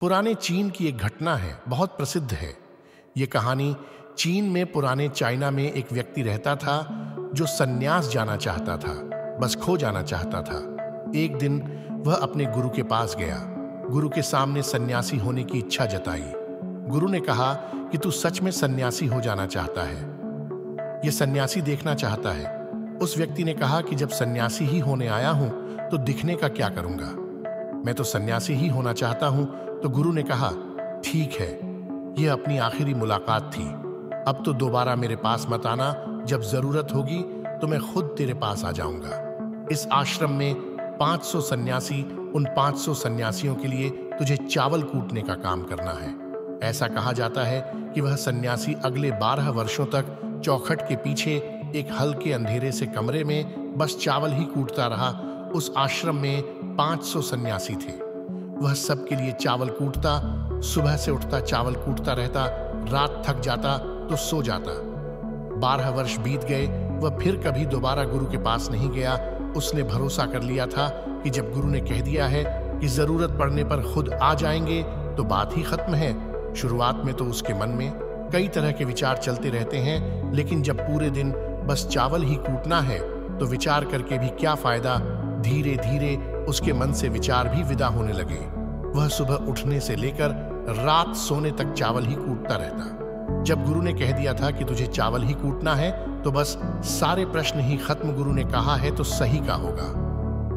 पुराने चीन की एक घटना है, बहुत प्रसिद्ध है। ये कहानी चीन में पुराने चाइना में एक व्यक्ति रहता था जो संन्यास जाना चाहता था, बस खो जाना चाहता था। एक दिन वह अपने गुरु के पास गया। गुरु के सामने सन्यासी होने की इच्छा जताई। गुरु ने कहा कि तू सच में सन्यासी हो जाना चाहता है, यह सन्यासी देखना चाहता है। उस व्यक्ति ने कहा कि जब सन्यासी ही होने आया हूं तो दिखने का क्या करूंगा, मैं तो सन्यासी ही होना चाहता हूं। तो गुरु ने कहा ठीक है, यह अपनी आखिरी मुलाकात थी, अब तो दोबारा मेरे पास मत आना, जब जरूरत होगी तो मैं खुद तेरे पास आ जाऊंगा। इस आश्रम में 500 सन्यासी, उन 500 सन्यासियों के लिए तुझे चावल कूटने का काम करना है। ऐसा कहा जाता है कि वह सन्यासी अगले 12 वर्षों तक चौखट के पीछे एक हल्के अंधेरे से कमरे में बस चावल ही कूटता रहा। उस आश्रम में 500 सन्यासी थे। वह सबके लिए चावल कूटता, सुबह से उठता चावल कूटता रहता, रात थक जाता तो सो जाता। 12 वर्ष बीत गए, वह फिर कभी दोबारा गुरु के पास नहीं गया। उसने भरोसा कर लिया था कि जब गुरु ने कह दिया है कि जरूरत पड़ने पर खुद आ जाएंगे तो बात ही खत्म है। शुरुआत में तो उसके मन में कई तरह के विचार चलते रहते हैं, लेकिन जब पूरे दिन बस चावल ही कूटना है तो विचार करके भी क्या फायदा। धीरे धीरे उसके मन से विचार भी विदा होने लगे। वह सुबह उठने से लेकर रात सोने तक चावल ही कूटता रहता। जब गुरु ने कह दिया था कि तुझे चावल ही कूटना है तो बस सारे प्रश्न ही खत्म। गुरु ने कहा है तो सही का होगा।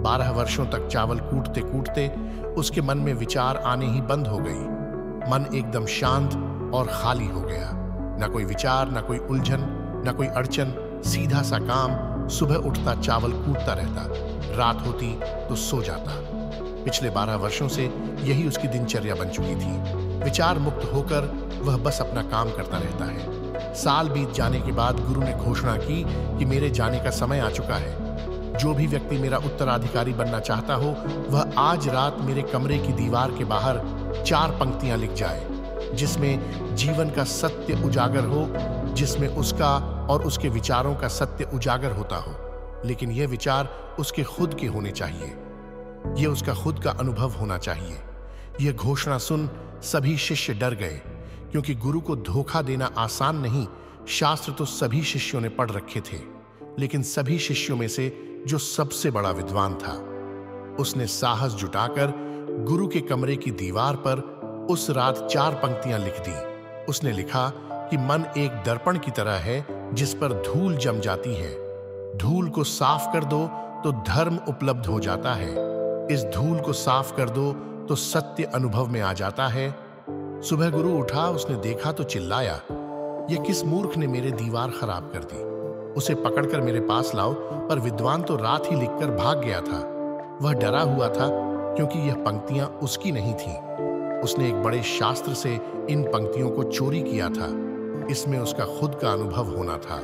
12 वर्षों तक चावल कूटते कूटते उसके मन में विचार आने ही बंद हो गई। मन एकदम शांत और खाली हो गया। न कोई विचार, न कोई उलझन, न कोई अड़चन, सीधा सा काम। सुबह उठता चावल कूटता रहता, रात होती तो सो जाता। पिछले 12 वर्षों से यही उसकी दिनचर्या बन चुकी थी। विचार मुक्त होकर वह बस अपना काम करता रहता है। साल बीत जाने के बाद गुरु ने घोषणा की कि मेरे जाने का समय आ चुका है। जो भी व्यक्ति मेरा उत्तराधिकारी बनना चाहता हो वह आज रात मेरे कमरे की दीवार के बाहर 4 पंक्तियां लिख जाए, जिसमें जीवन का सत्य उजागर हो, जिसमें उसका और उसके विचारों का सत्य उजागर होता हो, लेकिन यह विचार उसके खुद के होने चाहिए। यह उसका खुद का अनुभव होना चाहिए। यह घोषणा सुन सभी शिष्य डर गए, क्योंकि गुरु को धोखा देना आसान नहीं। शास्त्र तो सभी शिष्यों ने पढ़ रखे थे, लेकिन सभी शिष्यों में से जो सबसे बड़ा विद्वान था, उसने साहस जुटाकर गुरु के कमरे की दीवार पर उस रात 4 पंक्तियां लिख दी। उसने लिखा कि मन एक दर्पण की तरह है जिस पर धूल जम जाती है। धूल को साफ कर दो तो धर्म उपलब्ध हो जाता है। इस धूल को साफ कर दो तो सत्य अनुभव में आ जाता है। सुबह गुरु उठा, उसने देखा तो चिल्लाया, यह किस मूर्ख ने मेरे दीवार खराब कर दी, उसे पकड़कर मेरे पास लाओ। पर विद्वान तो रात ही लिखकर भाग गया था। वह डरा हुआ था क्योंकि यह पंक्तियां उसकी नहीं थीं। उसने एक बड़े शास्त्र से इन पंक्तियों को चोरी किया था। इसमें उसका खुद का अनुभव होना था।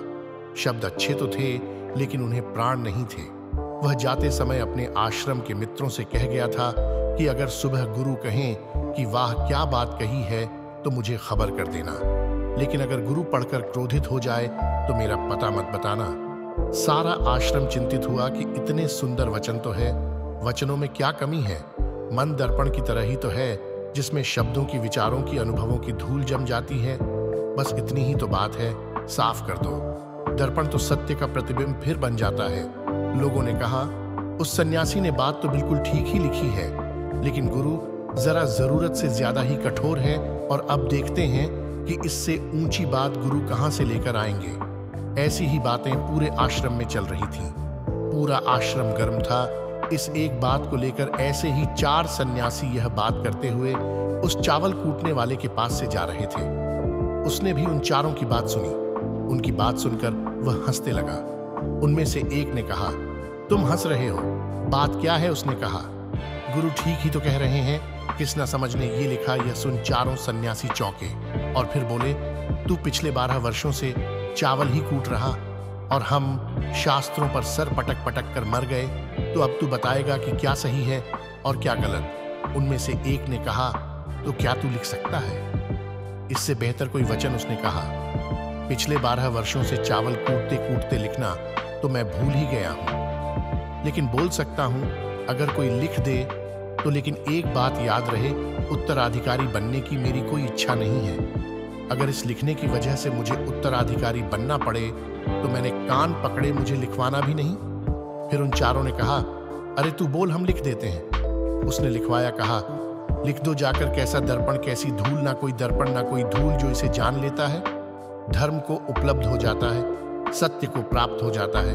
शब्द अच्छे तो थे, लेकिन उन्हें प्राण नहीं थे। वह जाते समय अपने आश्रम के मित्रों से कह गया था कि अगर सुबह गुरु कहें कि वाह क्या बात कही है तो मुझे खबर कर देना, लेकिन अगर गुरु पढ़कर क्रोधित हो जाए तो मेरा पता मत बताना। सारा आश्रम चिंतित हुआ कि इतने सुंदर वचन तो है, वचनों में क्या कमी है। मन दर्पण की तरह ही तो है, जिसमें शब्दों की, विचारों की, अनुभवों की धूल जम जाती है। बस इतनी ही तो बात है, साफ कर दो। दर्पण तो सत्य का प्रतिबिंब फिर बन जाता है। लोगों ने कहा, उस सन्यासी ने बात तो बिल्कुल ठीक ही लिखी है, लेकिन गुरु जरा जरूरत से ज्यादा ही कठोर है, और अब देखते हैं कि इससे ऊंची बात गुरु कहां से लेकर आएंगे। ऐसी ही बातें पूरे आश्रम में चल रही थीं। पूरा आश्रम गर्म था। इस एक बात को लेकर ऐसे ही 4 सन्यासी यह बात करते हुए उस चावल कूटने वाले के पास से जा रहे थे। उसने भी उन चारों की बात सुनी। उनकी बात सुनकर वह हंसने लगा। उनमें से एक ने कहा, तुम हंस रहे हो, बात क्या है? उसने कहा, गुरु ठीक ही तो कह रहे हैं, किस न समझ ने ये लिखा। यह सुन चारों सन्यासी चौंके और फिर बोले, तू पिछले 12 वर्षों से चावल ही कूट रहा और हम शास्त्रों पर सर पटक पटक कर मर गए, तो अब तू बताएगा कि क्या सही है और क्या गलत। उनमें से एक ने कहा, तो क्या तू लिख सकता है? इससे बेहतर कोई वचन उसने कहा। पिछले 12 वर्षों से चावल कूटते कूटते लिखना तो मैं भूल ही गया हूं, लेकिन बोल सकता हूं, अगर कोई लिख दे तो लेकिन एक बात याद रहे, उत्तराधिकारी बनने की मेरी कोई इच्छा नहीं है। अगर इस लिखने की वजह से मुझे उत्तराधिकारी बनना पड़े तो मैंने कान पकड़े मुझे लिखवाना भी नहीं। फिर उन चारों ने कहा, अरे तू बोल, हम लिख देते हैं। उसने लिखवाया, कहा, लिख दो जाकर, कैसा दर्पण कैसी धूल, ना कोई दर्पण ना कोई धूल जो इसे जान लेता है। धर्म को उपलब्ध हो जाता है, सत्य को प्राप्त हो जाता है।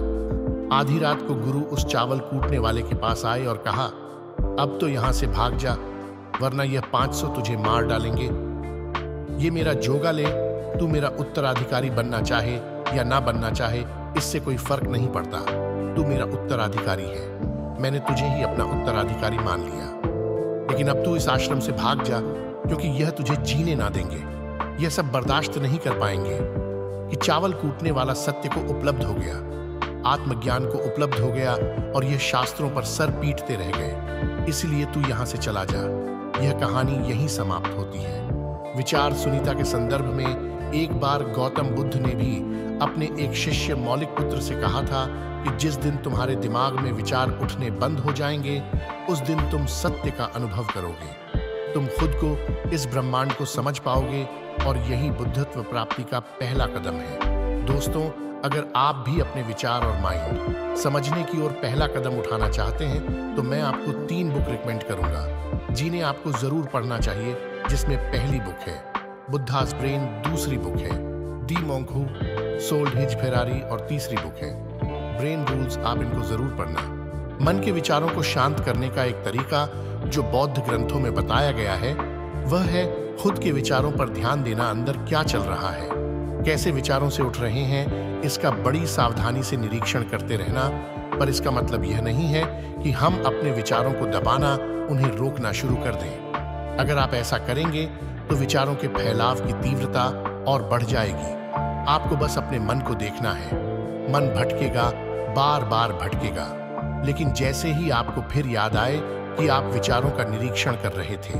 आधी रात को गुरु उस चावल कूटने वाले के पास आए और कहा, अब तो यहां से भाग जा, वरना यह 500 तुझे मार डालेंगे। ये मेरा जोगा ले, तू मेरा उत्तराधिकारी बनना चाहे या ना बनना चाहे, इससे कोई फर्क नहीं पड़ता। तू मेरा उत्तराधिकारी है, मैंने तुझे ही अपना उत्तराधिकारी मान लिया। लेकिन अब तू इस आश्रम से भाग जा, क्योंकि यह तुझे जीने ना देंगे। यह सब बर्दाश्त नहीं कर पाएंगे कि चावल कूटने वाला सत्य को उपलब्ध हो गया, आत्मज्ञान को उपलब्ध हो गया और यह शास्त्रों पर सर पीटते रह गए। इसलिए तू यहां से चला जा। यह कहानी यहीं समाप्त होती है। विचार सुनीता के संदर्भ में एक बार गौतम बुद्ध ने भी अपने एक शिष्य मौलिक पुत्र से कहा था कि जिस दिन तुम्हारे दिमाग में विचार उठने बंद हो जाएंगे, उस दिन तुम सत्य का अनुभव करोगे। तुम खुद को, इस ब्रह्मांड को समझ पाओगे और यही बुद्धत्व प्राप्ति का पहला कदम है। दोस्तों, अगर आप भी अपने विचार और माइंड समझने की ओर पहला कदम उठाना चाहते हैं तो मैं आपको 3 बुक रिकमेंड करूंगा जिन्हें आपको जरूर पढ़ना चाहिए। जिसमें पहली बुक है बुद्धास ब्रेन, दूसरी बुक है the monk who sold his Ferrari और तीसरी बुक है ब्रेन रूल्स। आप इनको जरूर पढ़ना। मन के विचारों को शांत करने का एक तरीका जो बौद्ध ग्रंथों में बताया गया है वह है खुद के विचारों पर ध्यान देना। अंदर क्या चल रहा है, कैसे विचारों से उठ रहे हैं, इसका बड़ी सावधानी से निरीक्षण करते रहना। पर इसका मतलब यह नहीं है कि हम अपने विचारों को दबाना, उन्हें रोकना शुरू कर दें। अगर आप ऐसा करेंगे तो विचारों के फैलाव की तीव्रता और बढ़ जाएगी। आपको बस अपने मन को देखना है। मन भटकेगा, बार बार भटकेगा, लेकिन जैसे ही आपको फिर याद आए कि आप विचारों का निरीक्षण कर रहे थे,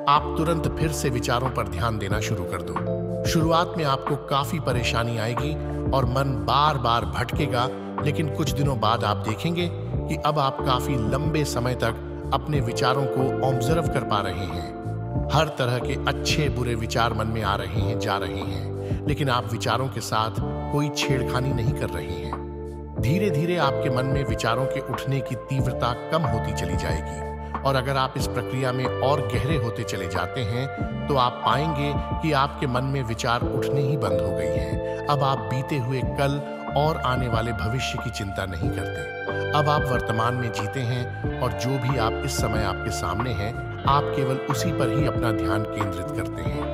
आप तुरंत फिर से विचारों पर ध्यान देना शुरू कर दो। शुरुआत में आपको काफी परेशानी आएगी और मन बार बार भटकेगा, लेकिन कुछ दिनों बाद आप देखेंगे कि अब आप काफी लंबे समय तक अपने विचारों को ऑब्जर्व कर पा रहे हैं। हर तरह के अच्छे बुरे विचार मन में आ रहे हैं, जा रहे हैं, लेकिन आप विचारों के साथ कोई छेड़खानी नहीं कर रहे हैं। धीरे धीरे आपके मन में विचारों के उठने की तीव्रता कम होती चली जाएगी और अगर आप इस प्रक्रिया में और गहरे होते चले जाते हैं तो आप पाएंगे कि आपके मन में विचार उठने ही बंद हो गई हैं। अब आप बीते हुए कल और आने वाले भविष्य की चिंता नहीं करते। अब आप वर्तमान में जीते हैं और जो भी आप इस समय आपके सामने है, आप केवल उसी पर ही अपना ध्यान केंद्रित करते हैं।